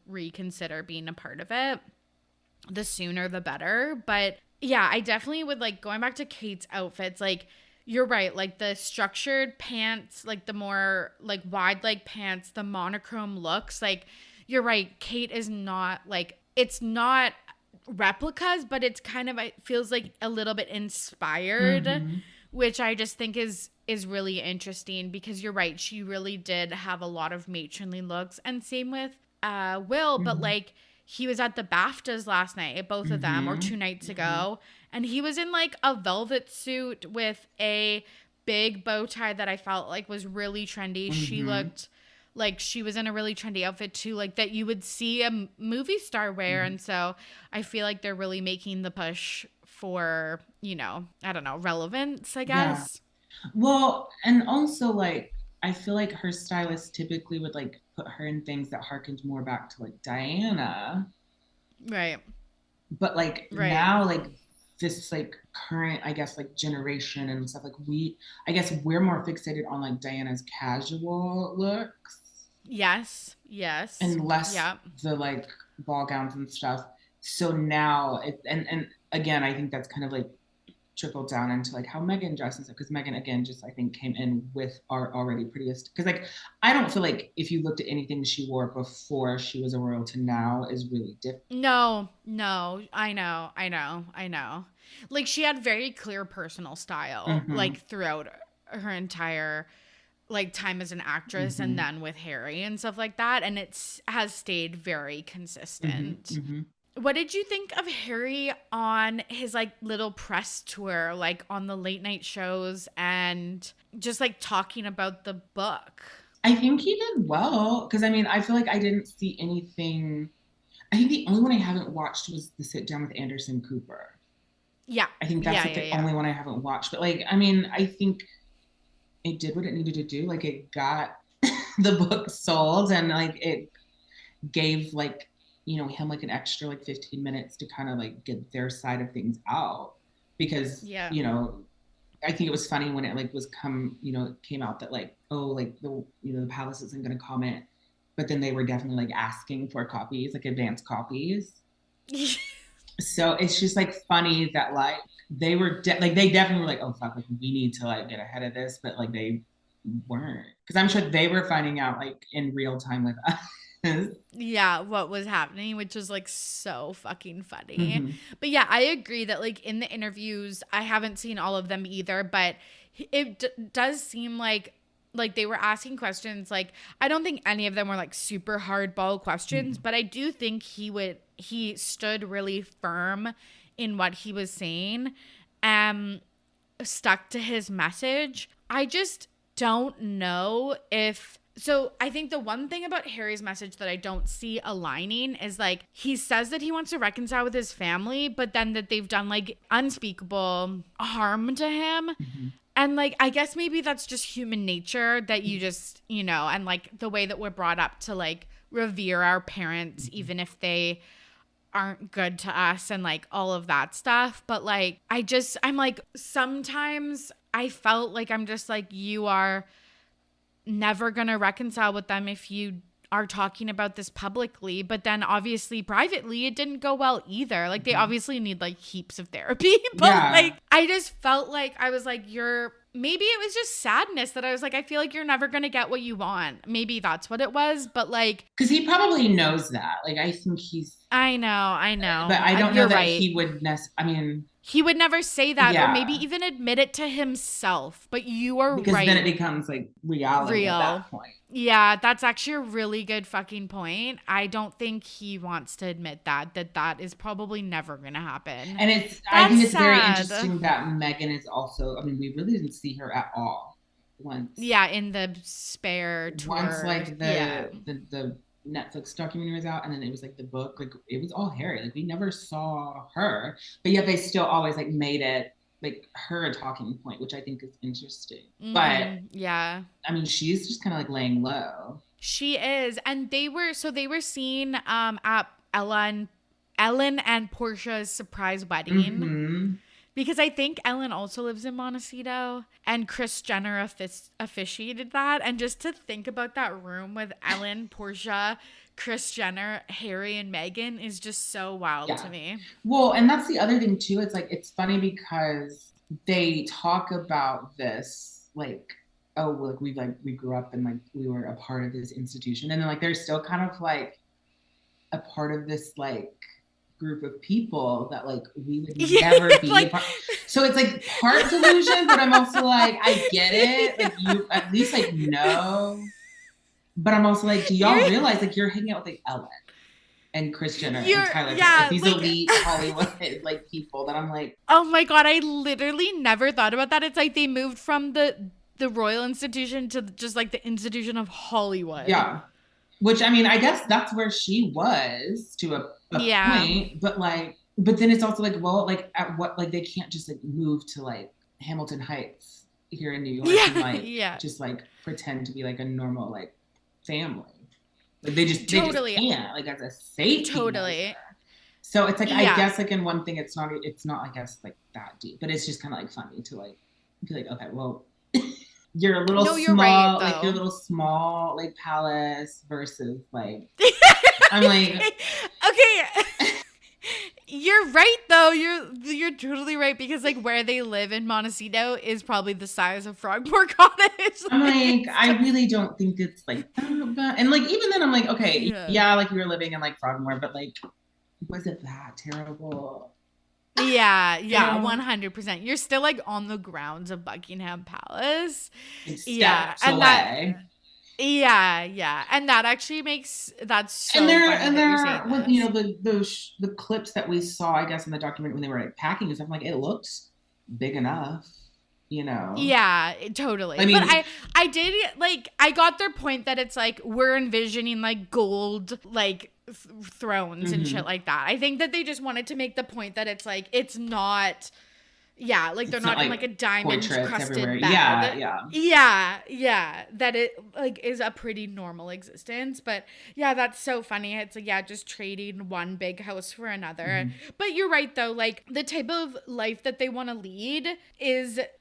reconsider being a part of it. The sooner the better. But yeah, I definitely would like, going back to Kate's outfits, like you're right, like the structured pants, like the more like wide leg pants, the monochrome looks, like you're right, Kate is not like, it's not replicas, but it's kind of, it feels like a little bit inspired, Mm-hmm. which I just think is really interesting, because you're right, she really did have a lot of matronly looks. And same with Will, but Mm-hmm. like he was at the BAFTAs last night, both of them, or Mm-hmm. 2 nights Mm-hmm. ago, and he was in like a velvet suit with a big bow tie that I felt like was really trendy. She Mm-hmm. looked like she was in a really trendy outfit too, like that you would see a movie star wear. Mm-hmm. And so I feel like they're really making the push for, I don't know, relevance, I Yeah. guess. Well, and also like I feel like her stylist typically would like put her in things that harkened more back to like Diana. Right. But like Right. now, like this like current, I guess, like generation and stuff, like I guess we're more fixated on like Diana's casual looks Yes. Yes. and less Yep. the like ball gowns and stuff. So now and again, I think that's kind of like trickled down into like how Meghan dresses, because Meghan again just I think came in with our already prettiest, because like I don't feel like if you looked at anything she wore before she was a royal to now is really different. No, no, I know. Like she had very clear personal style, Mm-hmm. like throughout her entire like time as an actress, and Mm-hmm. then with Harry and stuff like that, and has stayed very Mm-hmm. consistent. Mm-hmm. What did you think of Harry on his like little press tour, like on the late night shows, and just like talking about the book? I think he did well, because I mean I feel like I didn't see anything. I think the only one I haven't watched was the sit down with Anderson Cooper. Yeah. I think that's Yeah, like yeah, the yeah. only one I haven't watched. But like, I mean, I think it did what it needed to do. Like it got the book sold, and like it gave like, him like an extra like 15 minutes to kind of like get their side of things out. Because, Yeah. I think it was funny when it like it came out that like, oh, like the palace isn't gonna comment. But then they were definitely like asking for copies, like advanced copies. So it's just like funny that like like they definitely were like, oh fuck, like we need to like get ahead of this, but like they weren't, because I'm sure they were finding out like in real time with us. Yeah, what was happening, which was like so fucking funny. Mm-hmm. But yeah, I agree that like in the interviews, I haven't seen all of them either, but does seem like they were asking questions. Like I don't think any of them were like super hardball questions, but I do think he stood really firm in what he was saying, stuck to his message. I just don't know if so I think the one thing about Harry's message that I don't see aligning is like he says that he wants to reconcile with his family, but then that they've done like unspeakable harm to him. Mm-hmm. And like I guess maybe that's just human nature that you just, and like the way that we're brought up to like revere our parents even if they aren't good to us and like all of that stuff. But like I'm like sometimes I felt like I'm just like you are never going to reconcile with them if you are talking about this publicly, but then obviously privately it didn't go well either. Like they obviously need like heaps of therapy, but like I just felt like I was like maybe it was just sadness that I was like I feel like you're never going to get what you want. Maybe that's what it was, but like because he probably knows that. Like I think I know. But I don't know that right. he would he would never say that Yeah. or maybe even admit it to himself. But you are because right. then it becomes like reality at that point. Yeah, that's actually a really good fucking point. I don't think he wants to admit that is probably never going to happen. And I think it's very interesting that Meghan is also, I mean, we really didn't see her at all once. Yeah, in the Spare tour. Once like the Netflix documentary was out and then it was like the book, like it was all Harry. Like we never saw her, but yet they still always like made it like her a talking point, which I think is interesting. But yeah, I mean, she's just kind of like laying low. She is, and they were seen at Ellen and Portia's surprise wedding. Because I think Ellen also lives in Montecito and Kris Jenner officiated that. And just to think about that room with Ellen, Portia, Kris Jenner, Harry, and Meghan is just so wild to me. Well, and that's the other thing too. It's like, it's funny because they talk about this like, oh, like we grew up and like we were a part of this institution. And then like they're still kind of like a part of this like group of people that like we would never be like, a part. So it's like part delusion, but I'm also like, I get it. Like you at least like know. But I'm also like, do y'all realize like you're hanging out with like Ellen and Kris Jenner and Tyler? Like, these elite Hollywood like people that I'm like, oh my God, I literally never thought about that. It's like they moved from the Royal Institution to just like the institution of Hollywood. Yeah. Which I mean, I guess that's where she was to a point, but then it's also like, well, like at what, like they can't just like move to like Hamilton Heights here in New York and like just like pretend to be like a normal like family. Like they just can't like as a safety measure. So it's like I guess like in one thing it's not I guess like that deep, but it's just kind of like funny to like be like, okay, well. You're a little small, like your little small like palace versus like I'm like okay. You're right though. You're totally right because like where they live in Montecito is probably the size of Frogmore Cottage. I'm like I really don't think it's like that. And like even then I'm like okay, like you were living in like Frogmore, but like was it that terrible? Yeah, 100%. You're still like on the grounds of Buckingham Palace. Yeah, and away. And that actually that's so. And there, when, you know, the clips that we saw, I guess, in the documentary when they were like packing and stuff, like it looks big enough. You know. Yeah, totally. I mean, but I did like I got their point that it's like we're envisioning like gold like thrones and shit like that. I think that they just wanted to make the point that it's like it's not like they're not in like a diamond crusted bed. Yeah, that it like is a pretty normal existence. But yeah, that's so funny. It's like just trading one big house for another. But you're right though, like the type of life that they want to lead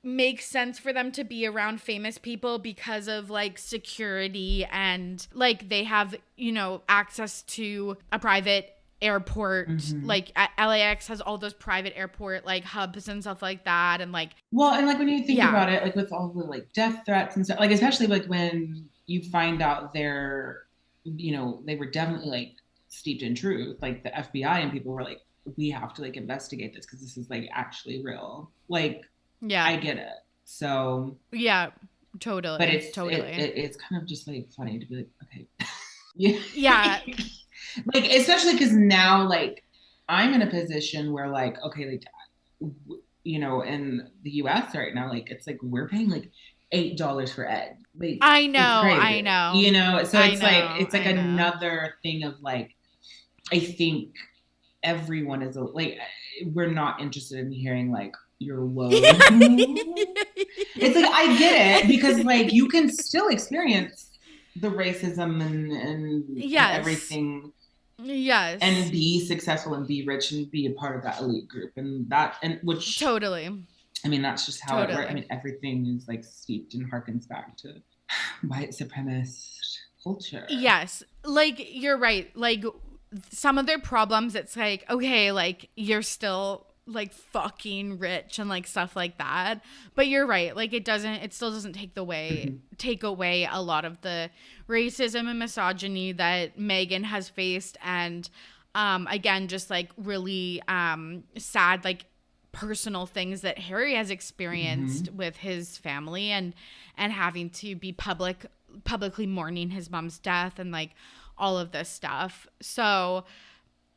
makes sense for them to be around famous people because of like security and like they have, you know, access to a private airport, like LAX has all those private airport like hubs and stuff like that, and like and like when you think about it, like with all the like death threats and stuff, like especially like when you find out they're they were definitely like steeped in truth. Like the FBI and people were like, we have to like investigate this because this is like actually real. Like, Yeah. I get it. So yeah, totally. but it's totally. it's kind of just like funny to be like, okay. Yeah. Yeah. Like, especially because now like I'm in a position where like, okay, like in the US right now, like it's like we're paying like $8 for egg. Like I it's know. crazy. I know. So I it's like know. another thing of like, I think everyone is like, we're not interested in hearing like your woes. It's like, I get it, because like you can still experience the racism and Yes. everything Yes. and be successful and be rich and be a part of that elite group, and which Totally. I mean, that's just how it works. I Totally. mean, everything is like steeped and harkens back to white supremacist culture. Yes. Like, you're right. Like, some of their problems, it's like, okay, like, you're still like fucking rich and like stuff like that. But you're right. Like, it still doesn't take away a lot of the racism and misogyny that Meghan has faced. And again, just like really sad, like personal things that Harry has experienced with his family, and having to be publicly mourning his mom's death and like all of this stuff. So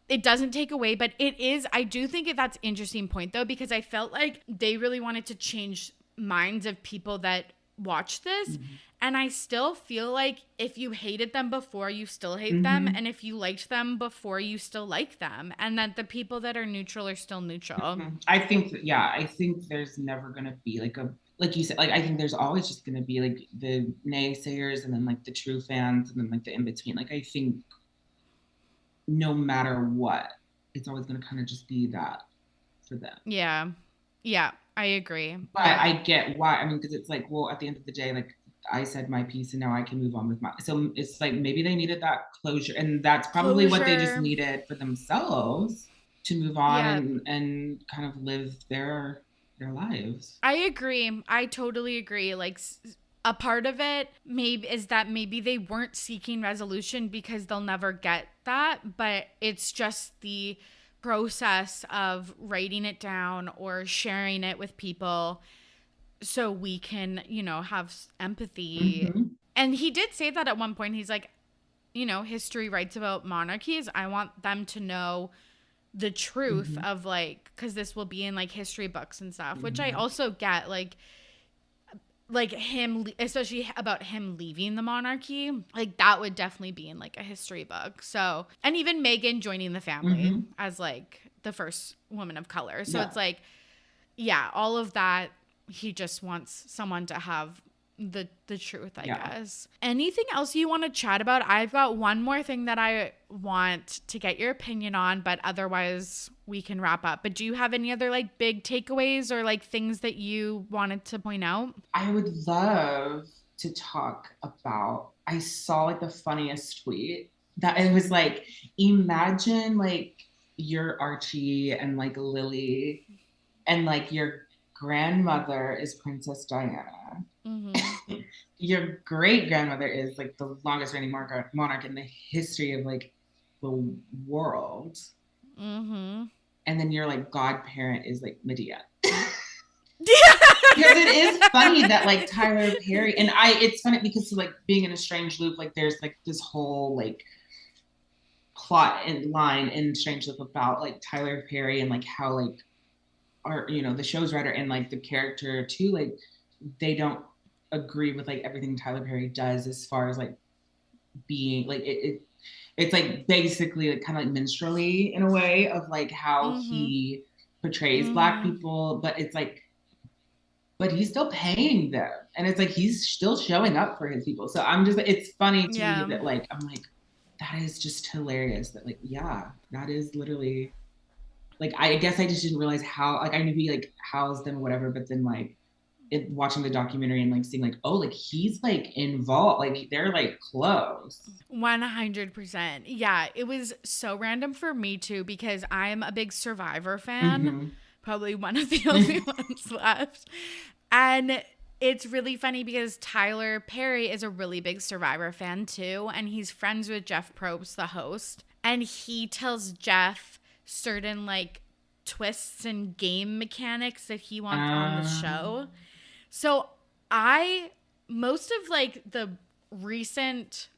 it doesn't take away, but I do think that's interesting point though, because I felt like they really wanted to change minds of people that watch this. And I still feel like if you hated them before, you still hate them. And if you liked them before, you still like them. And that the people that are neutral are still neutral. I think there's never going to be like you said, like I think there's always just going to be like the naysayers and then like the true fans and then like the in-between. Like I think no matter what, it's always going to kind of just be that for them. Yeah. Yeah, I agree. But I get why. I mean, because it's like, well, at the end of the day, like I said my piece and now I can move on with so it's like maybe they needed that closure, and that's probably what they just needed for themselves to move on and kind of live their lives. I agree. I totally agree. Like, a part of it is that maybe they weren't seeking resolution because they'll never get that, but it's just the process of writing it down or sharing it with people so we can, have empathy. And he did say that at one point. He's like, history writes about monarchies. I want them to know the truth of like, because this will be in like history books and stuff, which I also get, like him, especially about him leaving the monarchy, like that would definitely be in like a history book. So, and even Meghan joining the family as like the first woman of color. So it's like, yeah, all of that. He just wants someone to have the truth, I guess. Anything else you want to chat about? I've got one more thing that I want to get your opinion on, but otherwise we can wrap up. But do you have any other like big takeaways or like things that you wanted to point out? I would love to talk about, I saw like the funniest tweet that it was like, imagine like you're Archie and like Lily and like your grandmother is Princess Diana. Your great grandmother is like the longest reigning monarch in the history of like the world. And then your like godparent is like Medea. Because it is funny that like Tyler Perry and it's funny because like being in a strange loop, like there's like this whole like plot and line in Strange Loop about like Tyler Perry and like how like the show's writer and like the character too, like they don't agree with like everything Tyler Perry does as far as like being like it's like basically like kind of like minstrelly in a way of like how he portrays Black people, but it's like, but he's still paying them, and it's like he's still showing up for his people. So it's funny to me that like I'm like, that is just hilarious that like that is literally like, I guess I just didn't realize how, like I knew he like housed them or whatever, but then like watching the documentary and like seeing like, oh, like he's like involved, like they're like close. 100%. Yeah, it was so random for me too, because I'm a big Survivor fan, probably one of the only ones left. And it's really funny because Tyler Perry is a really big Survivor fan too, and he's friends with Jeff Probst, the host, and he tells Jeff certain like twists and game mechanics that he wants on the show. So most of like the recent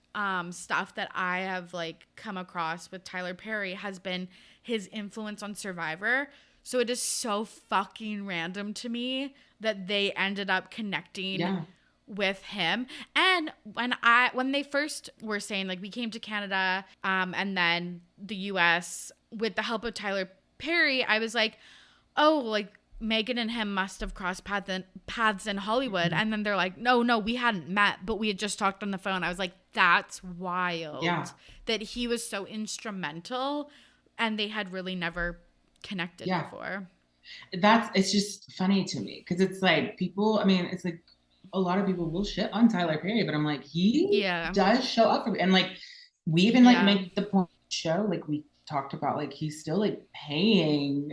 stuff that I have like come across with Tyler Perry has been his influence on Survivor. So it is so fucking random to me that they ended up connecting with him. And when they first were saying like we came to Canada and then the US with the help of Tyler Perry, I was like, oh, like Meghan and him must have crossed paths in Hollywood. And then they're like, no, we hadn't met, but we had just talked on the phone. I was like, that's wild that he was so instrumental and they had really never connected before. It's just funny to me because it's like people, I mean, it's like a lot of people will shit on Tyler Perry, but I'm like, he does show up for me. And like, we even like make the point show, like we talked about, like he's still like paying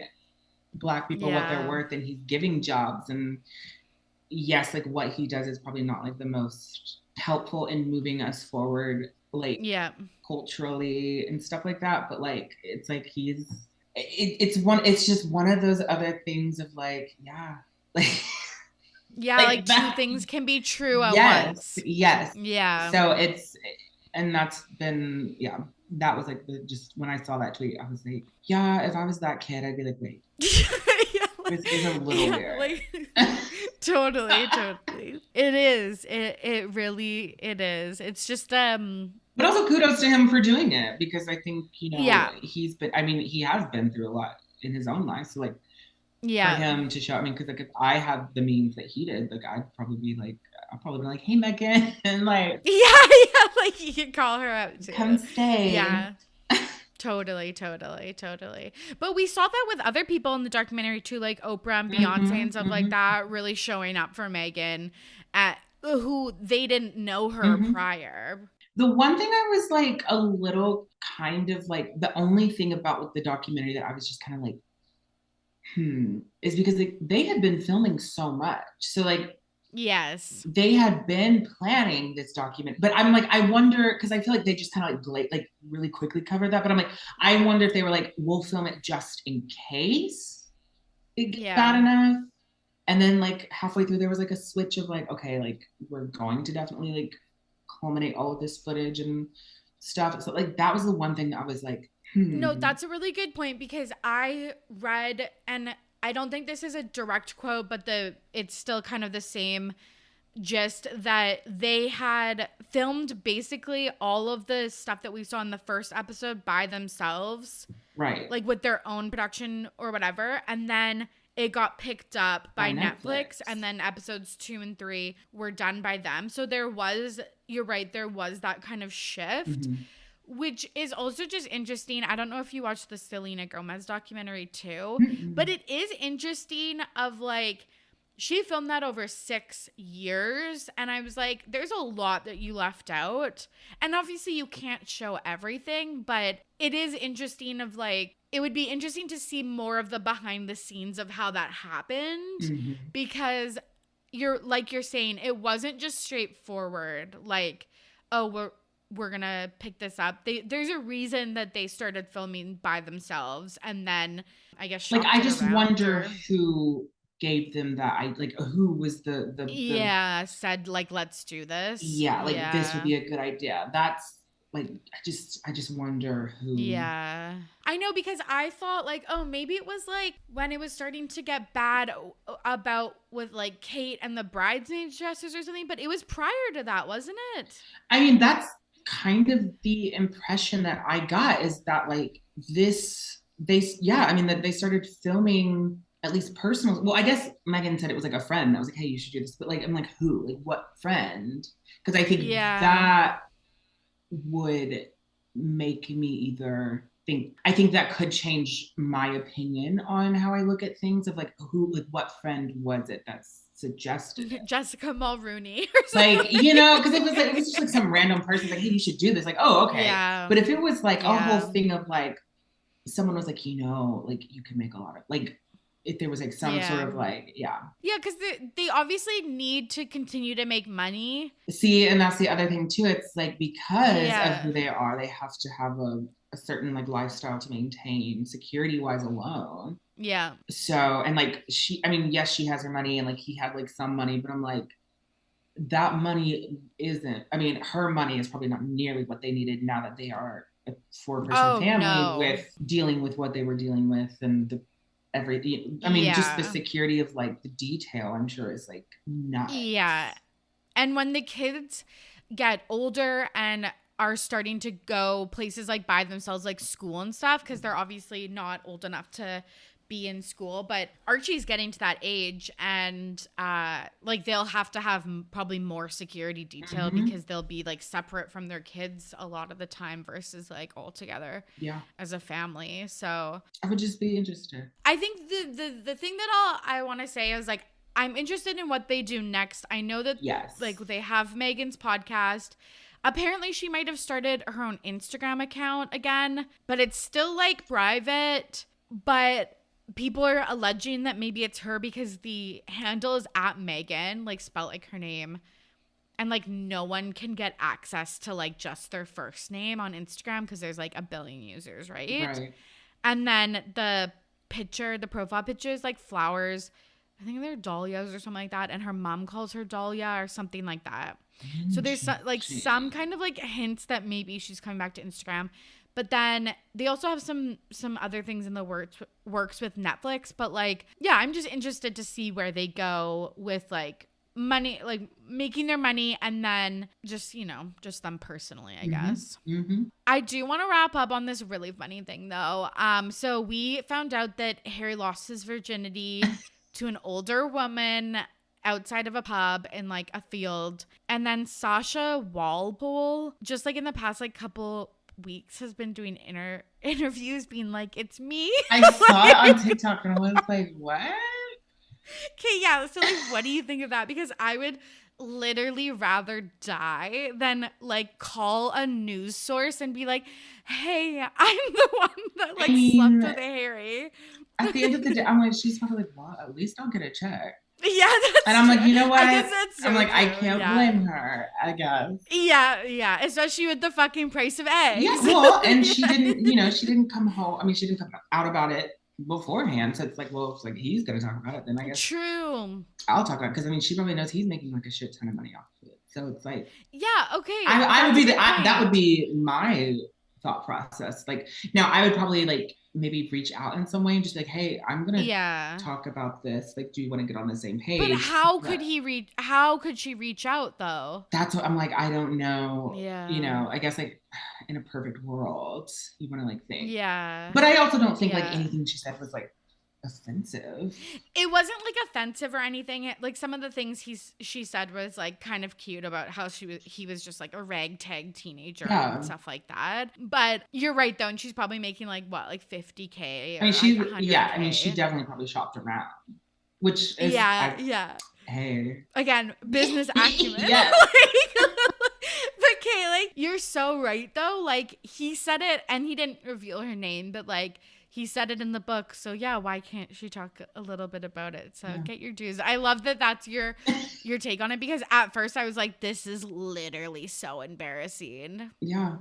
Black people what they're worth and he's giving jobs. And yes, like what he does is probably not like the most helpful in moving us forward, like culturally and stuff like that. But like, it's like it's just one of those other things of like, like two things can be true at once. Yes. Yeah. So and that's been, that was like just when I saw that tweet, I was like, if I was that kid, I'd be like, wait, this is a little weird. Like, totally. It is. It really is. It's just, but also kudos to him for doing it because I think, he has been through a lot in his own life. So like, for him to show, I mean, because like if I had the means that he did, like I'll probably be like, hey Meghan, and like like you could call her up too. Come stay. Yeah. Totally. But we saw that with other people in the documentary too, like Oprah and Beyonce and stuff like that, really showing up for Meghan at who they didn't know her prior. The one thing I was like a little kind of like, the only thing about with the documentary that I was just kind of like, is because they had been filming so much. So like, yes, they had been planning this document, but I'm like, I wonder, because I feel like they just kind of like really quickly covered that. But I'm like, I wonder if they were like, we'll film it just in case it gets bad enough. And then like halfway through, there was like a switch of like, okay, like we're going to definitely like culminate all of this footage and stuff. So like that was the one thing that I was like, No, that's a really good point because I read, and I don't think this is a direct quote, but it's still kind of the same gist, that they had filmed basically all of the stuff that we saw in the first episode by themselves. Right. Like with their own production or whatever. And then it got picked up by Netflix. And then episodes 2 and 3 were done by them. So you're right, there was that kind of shift. Which is also just interesting. I don't know if you watched the Selena Gomez documentary too, but it is interesting of like, she filmed that over 6 years. And I was like, there's a lot that you left out. And obviously you can't show everything, but it is interesting of like, it would be interesting to see more of the behind the scenes of how that happened because you're saying, it wasn't just straightforward. Like, oh, we're gonna pick this up. There's a reason that they started filming by themselves, and then I guess like I just wonder who gave them that. Who was the said like, let's do this. This would be a good idea. That's like, I just wonder who. Yeah, I know, because I thought like, oh, maybe it was like when it was starting to get bad about with like Kate and the bridesmaids dresses or something, but it was prior to that, wasn't it? I mean, that's kind of the impression that I got, is that like that they started filming at least personal. Well, I guess Meghan said it was like a friend that was like, hey, you should do this. But like, I'm like, who? Like, what friend? Because I think that would make me either think, I think that could change my opinion on how I look at things, of like, who, like, what friend was it that's suggested it? Jessica Mulrooney like, because it was just like some random person like, hey, you should do this, like, oh, okay. But if it was like a whole thing of like, someone was like, like, you can make a lot of, like, if there was like some sort of like, Yeah, because they obviously need to continue to make money. See, and that's the other thing too. It's like because of who they are, they have to have a certain like lifestyle to maintain security wise alone. Yeah. So, and like I mean, yes, she has her money and like he had like some money, but I'm like, that money isn't, I mean, her money is probably not nearly what they needed now that they are a 4-person family with dealing with what they were dealing with and the everything. I mean, just the security of like the detail, I'm sure is like nuts. Yeah. And when the kids get older and are starting to go places like by themselves, like school and stuff, because they're obviously not old enough to be in school, but Archie's getting to that age, and like they'll have to have probably more security detail because they'll be like separate from their kids a lot of the time versus like all together as a family. So I would just be interested. I think the thing that I want to say is like, I'm interested in what they do next. I know that like they have Meghan's podcast. Apparently she might have started her own Instagram account again, but it's still like private. But people are alleging that maybe it's her because the handle is at Meghan, like spelled like her name. And like no one can get access to like just their first name on Instagram because there's like 1 billion users, right? And then the profile picture is like flowers. I think they're dahlias or something like that. And her mom calls her Dahlia or something like that. So there's like some kind of like hints that maybe she's coming back to Instagram. But then they also have some other things in the works with Netflix. But like, yeah, I'm just interested to see where they go with like money, like making their money, and then just, you know, just them personally, I guess. I do want to wrap up on this really funny thing though. So we found out that Harry lost his virginity to an older woman outside of a pub in like a field. And then Sasha Walpole, just like in the past like couple weeks, has been doing interviews being like, it's me. I saw it on TikTok and I was like, what? Okay, yeah. So like, what do you think of that? Because I would literally rather die than like call a news source and be like, hey, I'm the one that like slept with Harry. At the end of the day, I'm like, she's probably like, well, at least I'll get a check. Yeah, and I'm like, you know what? I guess that's so I'm like, true. I can't blame her, I guess. Yeah. Especially with the fucking price of eggs. Yeah, well, and she didn't, you know, she didn't come home. I mean, she didn't come out about it beforehand. So it's like, well, if like he's gonna talk about it, then I guess true. I'll talk about it, because I mean, she probably knows he's making like a shit ton of money off of it. So it's like, yeah, okay. I would be that would be my thought process. Like, now I would probably like maybe reach out in some way and just be like, hey, I'm gonna talk about this. Like, do you want to get on the same page? But how could she reach out though? That's what I'm like, I don't know. Yeah. You know, I guess like in a perfect world, you want to like think. Yeah. But I also don't think like anything she said was like offensive. It wasn't like offensive or anything. Like some of the things she said was like kind of cute about how he was just like a ragtag teenager and stuff like that. But you're right though, and she's probably making like what, like 50K. I mean, she definitely probably shopped around, which is hey, again, business acumen. But Kay, like, you're so right though. Like, he said it, and he didn't reveal her name, but like, he said it in the book. So yeah, why can't she talk a little bit about it? So get your dues. I love that that's your take on it, because at first I was like, this is literally so embarrassing. Yeah.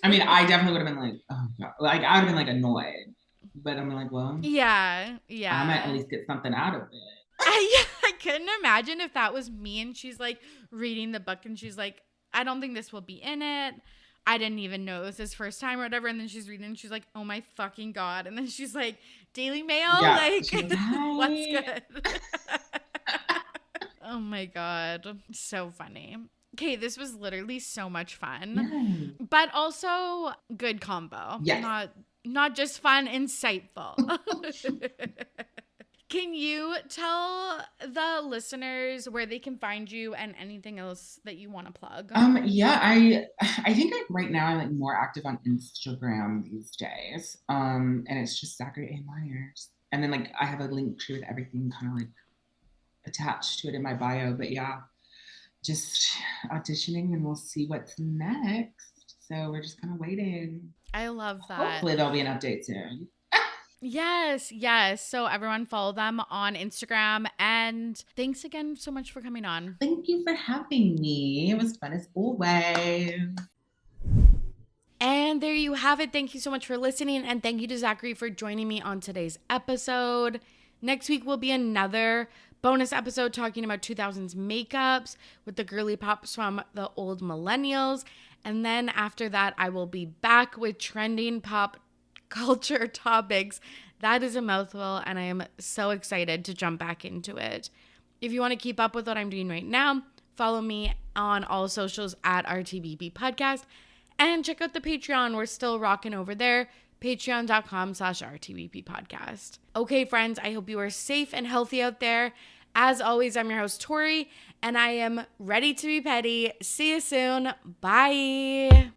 I mean, I definitely would have been like, oh God. Like, I would have been like annoyed. But I'm like, well, yeah. I might at least get something out of it. I couldn't imagine if that was me and she's like reading the book and she's like, I don't think this will be in it. I didn't even know it was his first time or whatever. And then she's reading and she's like, oh my fucking God. And then she's like, Daily Mail? Like, what's good? Oh my God. So funny. Okay, this was literally so much fun. But also good combo. Yes. Not just fun, insightful. Can you tell the listeners where they can find you and anything else that you want to plug? Yeah, I think like right now I'm like more active on Instagram these days. And it's just Zachary A. Myers. And then like I have a link tree with everything kind of like attached to it in my bio. But yeah, just auditioning and we'll see what's next. So we're just kind of waiting. I love that. Hopefully there'll be an update soon. Yes, yes. So everyone follow them on Instagram. And thanks again so much for coming on. Thank you for having me. It was fun as always. And there you have it. Thank you so much for listening. And thank you to Zachary for joining me on today's episode. Next week will be another bonus episode talking about 2000s makeups with the girly pops from the old millennials. And then after that, I will be back with trending pop culture topics. That is a mouthful, and I am so excited to jump back into it. If you want to keep up with what I'm doing right now, follow me on all socials at RTBP Podcast. And check out the Patreon. We're still rocking over there. Patreon.com/RTBP Podcast. Okay, friends, I hope you are safe and healthy out there. As always, I'm your host, Tori, and I am ready to be petty. See you soon. Bye.